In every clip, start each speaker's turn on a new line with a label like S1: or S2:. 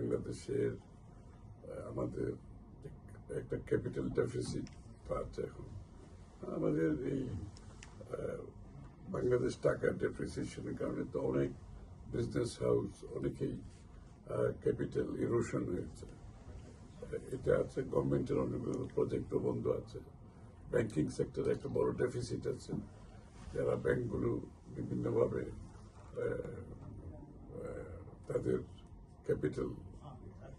S1: বাংলাদেশের আমাদের একটা ক্যাপিটাল ডেফিসিট পাচ্ছে এখন। আমাদের এই বাংলাদেশ টাকা ডেপ্রিসিয়েশনের কারণে তো অনেক বিজনেস হাউস অনেকেই ক্যাপিটাল ইরোশন হয়েছে। এটা আছে, গভর্নমেন্টের অনেকগুলো প্রজেক্টও বন্ধ আছে, ব্যাংকিং সেক্টরে একটা বড় ডেফিসিট আছে, যারা ব্যাংকগুলো বিভিন্নভাবে তাদের ক্যাপিটাল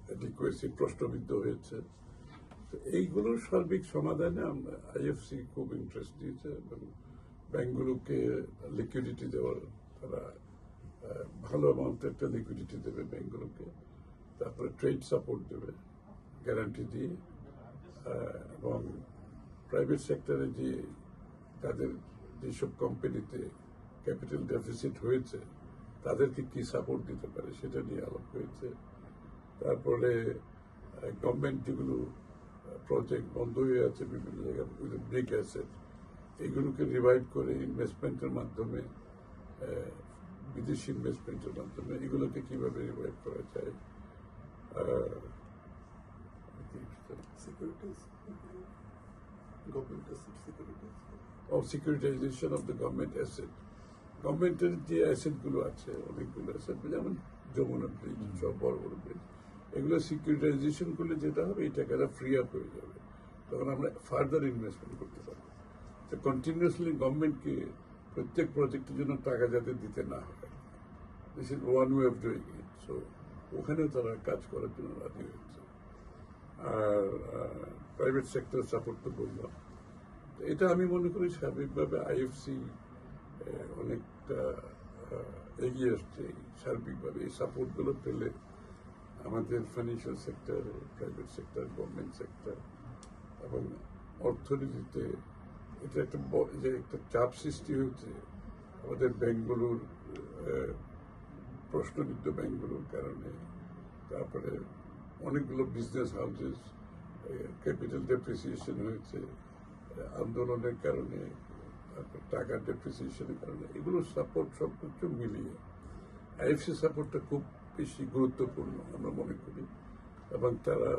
S1: অ্যাডিকুয়েসি প্রশ্নবিদ্ধ হয়েছে। তো এইগুলোর সার্বিক সমাধানে আমরা আইএফসি খুব ইন্টারেস্ট দিয়েছে এবং ব্যাংকগুলোকে লিকুইডিটি দেওয়ার, তারা ভালো অ্যামাউন্টের একটা লিকুইডিটি দেবে ব্যাংকগুলোকে, তারপরে ট্রেড সাপোর্ট দেবে গ্যারান্টি দিয়ে, এবং প্রাইভেট সেক্টরে যে তাদের যেসব কোম্পানিতে ক্যাপিটাল ডেফিসিট হয়েছে তাদেরকে কি সাপোর্ট দিতে পারে সেটা নিয়ে আলাপ হয়েছে। তারপরে গভর্নমেন্ট যেগুলো প্রজেক্ট বন্ধ হয়ে আছে বিভিন্ন জায়গায়, ব্রিক অ্যাসেট, এগুলোকে রিভাইভ করে ইনভেস্টমেন্টের মাধ্যমে, বিদেশি ইনভেস্টমেন্টের মাধ্যমে এগুলোকে কিভাবে রিভাইভ করা যায়। সিকিউরিটাইজেশন অফ দ্য গভর্নমেন্ট অ্যাসেট, গভর্নমেন্টের যে অ্যাসেটগুলো আছে, অনেকগুলো অ্যাসেট, যেমন যমুনা ব্রিজ, সব বড় বড় ব্রিজ, এগুলো সিকিউরিটাইজেশন করলে যেটা হবে এই টাকাটা ফ্রি আপ হয়ে যাবে, তখন আমরা ফার্দার ইনভেস্টমেন্ট করতে পারবো। তো কন্টিনিউয়াসলি গভর্নমেন্টকে প্রত্যেক প্রজেক্টের জন্য টাকা যাতে দিতে না হয়, this is one way of doing it. So ওখানেও তারা কাজ করার জন্য রাজি হয়েছে। আর প্রাইভেট সেক্টর সাপোর্ট তো বললাম। এটা আমি মনে করি সার্বিকভাবে আইএফসি অনেকটা এগিয়ে আসছে সার্বিকভাবে। এই সাপোর্টগুলো পেলে আমাদের financial sector, private sector, government sector এবং অর্থনীতিতে এটা একটা যে একটা চাপ সৃষ্টি হয়েছে আমাদের ব্যাংকগুলোর, প্রশ্নবিদ্ধ ব্যাংকগুলোর কারণে। তারপরে অনেকগুলো বিজনেস হাউসেস ক্যাপিটাল ডেপ্রিসিয়েশন হয়েছে আন্দোলনের কারণে, তারপর টাকা ডেপ্রিসিয়েশনের কারণে। এগুলো সাপোর্ট সবকিছু মিলিয়ে আইএফসি সাপোর্টটা খুব বেশি গুরুত্বপূর্ণ আমরা মনে করি, এবং তারা